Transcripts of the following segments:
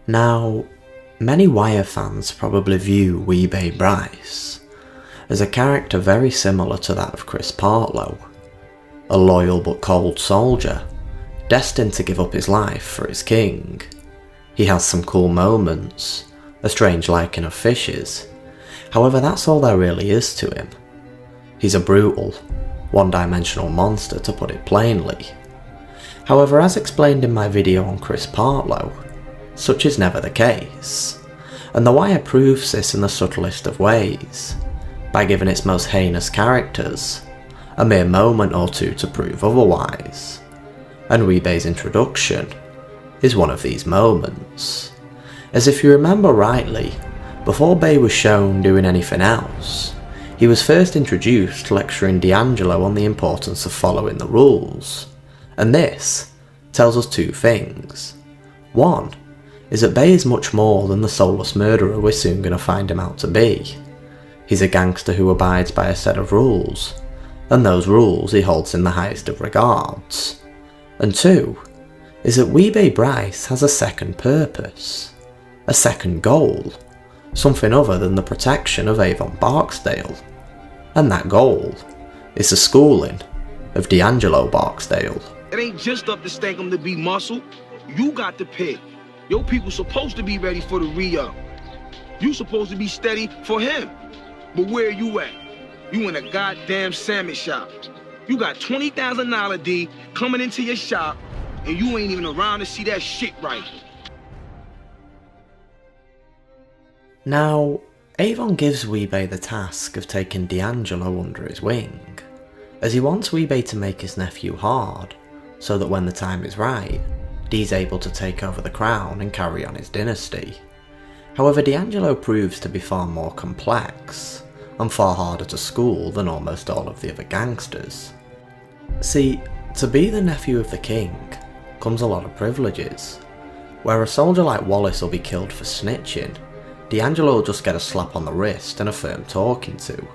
Now, many Wire fans probably view Wee-Bey Brice as a character very similar to that of Chris Partlow, a loyal but cold soldier, destined to give up his life for his king. He has some cool moments, a strange liking of fishes, however that's all there really is to him. He's a brutal, one-dimensional monster to put it plainly. However, as explained in my video on Chris Partlow, such is never the case, and The Wire proves this in the subtlest of ways, by giving its most heinous characters a mere moment or two to prove otherwise, and Wee-Bey's introduction is one of these moments. As if you remember rightly, before Bey was shown doing anything else, he was first introduced lecturing D'Angelo on the importance of following the rules, and this tells us two things. One is that Bey is much more than the soulless murderer we're soon going to find him out to be. He's a gangster who abides by a set of rules, and those rules he holds in the highest of regards. And two is that Wee-Bey Brice has a second purpose, a second goal, something other than the protection of Avon Barksdale. And that goal is the schooling of D'Angelo Barksdale. It ain't just up to Stankham to be muscle. You got to pick. Your people supposed to be ready for the re-up. You supposed to be steady for him. But where you at? You in a goddamn sandwich shop. You got $20,000 D coming into your shop, and you ain't even around to see that shit right. Now, Avon gives Wee-Bey the task of taking D'Angelo under his wing, as he wants Wee-Bey to make his nephew hard, so that when the time is right, Dee's able to take over the crown and carry on his dynasty. However, D'Angelo proves to be far more complex, and far harder to school than almost all of the other gangsters. See, to be the nephew of the king comes a lot of privileges. Where a soldier like Wallace will be killed for snitching, D'Angelo will just get a slap on the wrist and a firm talking to.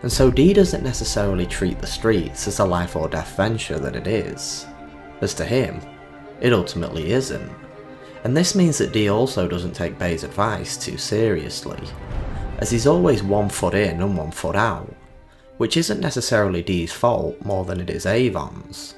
And so Dee doesn't necessarily treat the streets as a life or death venture that it is. As to him, it ultimately isn't. And this means that Dee also doesn't take Bey's advice too seriously, as he's always 1 foot in and 1 foot out, which isn't necessarily Dee's fault more than it is Avon's,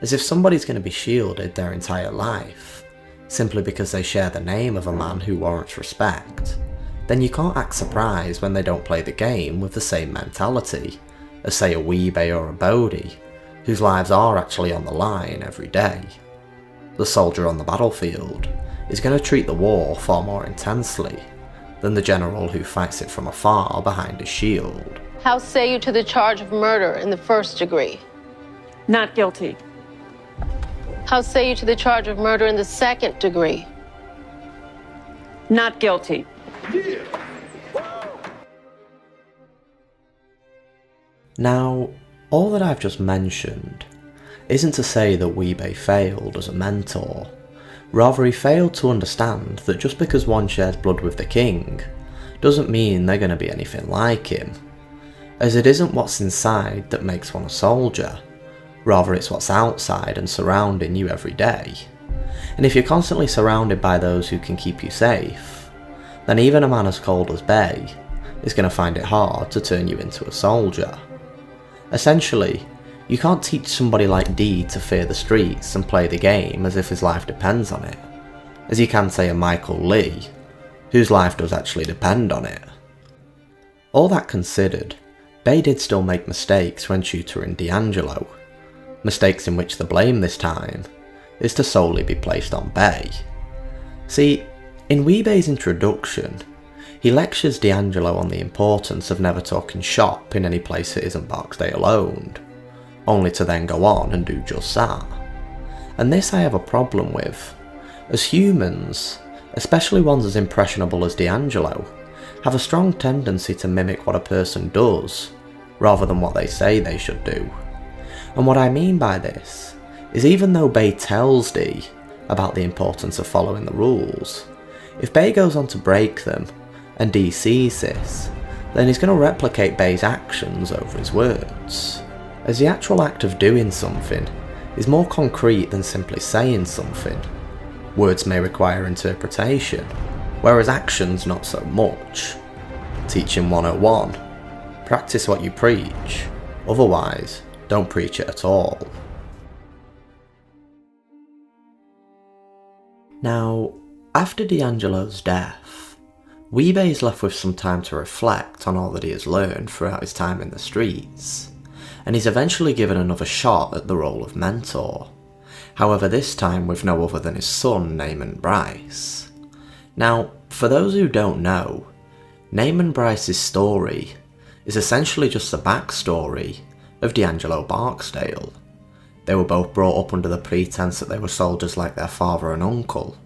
as if somebody's going to be shielded their entire life, simply because they share the name of a man who warrants respect, then you can't act surprised when they don't play the game with the same mentality as say a Wee-Bey or a Bodie, whose lives are actually on the line every day. The soldier on the battlefield is going to treat the war far more intensely than the general who fights it from afar behind his shield. How say you to the charge of murder in the 1st degree? Not guilty. How say you to the charge of murder in the 2nd degree? Not guilty. Now, all that I've just mentioned isn't to say that Wee-Bey failed as a mentor. Rather, he failed to understand that just because one shares blood with the king doesn't mean they're going to be anything like him, as it isn't what's inside that makes one a soldier, rather it's what's outside and surrounding you every day. And if you're constantly surrounded by those who can keep you safe, then even a man as cold as Bey is going to find it hard to turn you into a soldier. Essentially, you can't teach somebody like Dee to fear the streets and play the game as if his life depends on it, as you can say a Michael Lee, whose life does actually depend on it. All that considered, Bey did still make mistakes when tutoring D'Angelo, mistakes in which the blame this time is to solely be placed on Bey. See, in Wee-Bey's introduction, he lectures D'Angelo on the importance of never talking shop in any place that isn't Barksdale owned, only to then go on and do just that. And this I have a problem with, as humans, especially ones as impressionable as D'Angelo, have a strong tendency to mimic what a person does, rather than what they say they should do. And what I mean by this is even though Bey tells Dee about the importance of following the rules, if Bey goes on to break them, and Dee sees this, then he's going to replicate Bey's actions over his words, as the actual act of doing something is more concrete than simply saying something. Words may require interpretation, whereas actions not so much. Teaching 101. Practice what you preach, otherwise, don't preach it at all. Now, after D'Angelo's death, Wee-Bey is left with some time to reflect on all that he has learned throughout his time in the streets, and he's eventually given another shot at the role of mentor. However, this time with no other than his son, Brice. Now, for those who don't know, Brice's story is essentially just the backstory of D'Angelo Barksdale. They were both brought up under the pretense that they were soldiers like their father and uncle,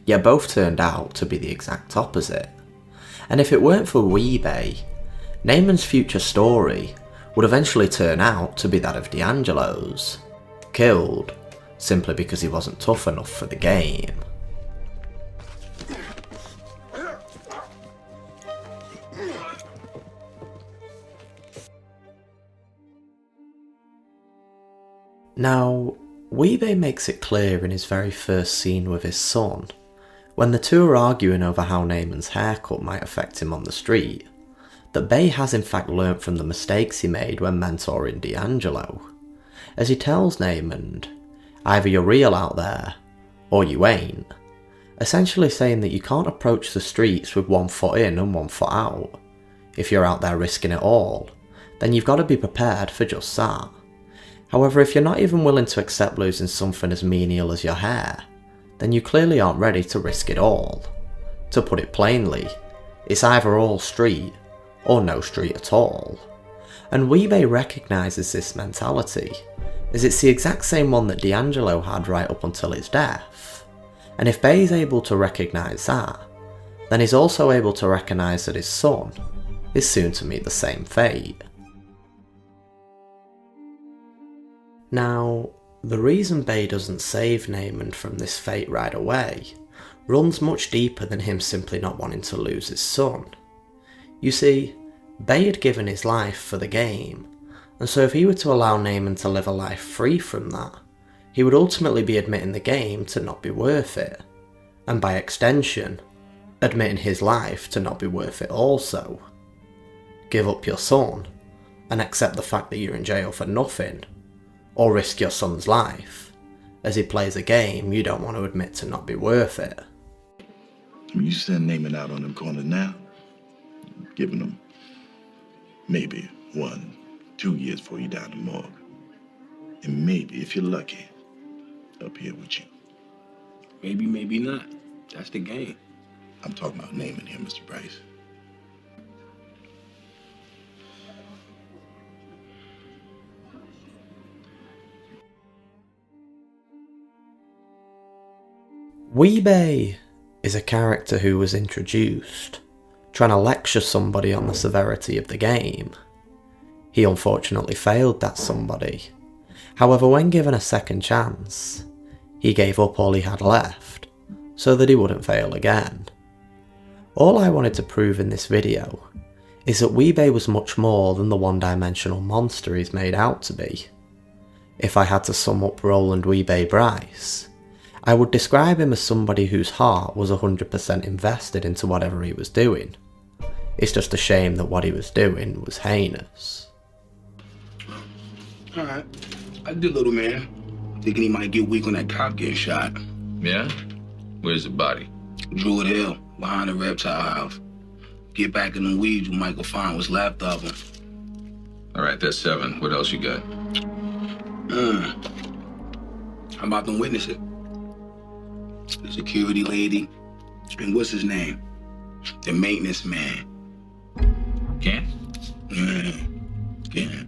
yet both turned out to be the exact opposite. And if it weren't for Wee-Bey, Naaman's future story would eventually turn out to be that of D'Angelo's, killed simply because he wasn't tough enough for the game. Now, Wee-Bey makes it clear in his very first scene with his son, when the two are arguing over how Naaman's haircut might affect him on the street, that Bey has in fact learnt from the mistakes he made when mentoring D'Angelo, as he tells Naaman, either you're real out there, or you ain't, essentially saying that you can't approach the streets with 1 foot in and 1 foot out. If you're out there risking it all, then you've got to be prepared for just that. However, if you're not even willing to accept losing something as menial as your hair, then you clearly aren't ready to risk it all. To put it plainly, it's either all street, or no street at all. And Wee-Bey recognises this mentality, as it's the exact same one that D'Angelo had right up until his death. And if Bey is able to recognise that, then he's also able to recognise that his son is soon to meet the same fate. Now, the reason Bey doesn't save Naaman from this fate right away runs much deeper than him simply not wanting to lose his son. You see, Bey had given his life for the game, and so if he were to allow Naaman to live a life free from that, he would ultimately be admitting the game to not be worth it, and by extension, admitting his life to not be worth it also. Give up your son, and accept the fact that you're in jail for nothing, or risk your son's life, as he plays a game you don't want to admit to not be worth it. You send Naaman out on them corners now, giving them maybe 1-2 years before you down the morgue. And maybe, if you're lucky, up here with you. Maybe, maybe not. That's the game. I'm talking about Naaman here, Mr. Brice. Wee-Bey is a character who was introduced, trying to lecture somebody on the severity of the game. He unfortunately failed that somebody. However, when given a second chance, he gave up all he had left, so that he wouldn't fail again. All I wanted to prove in this video is that Wee-Bey was much more than the one-dimensional monster he's made out to be. If I had to sum up Roland Wee-Bey Brice, I would describe him as somebody whose heart was 100% invested into whatever he was doing. It's just a shame that what he was doing was heinous. Alright, I did, little man. Thinking he might get weak on that cop getting shot. Yeah? Where's the body? Druid Hill, behind the reptile house. Get back in the weeds, you might go find what's left of him. Alright, that's 7. What else you got? How about them witnesses? The security lady, and what's his name? The maintenance man. Can't? Yeah, yeah.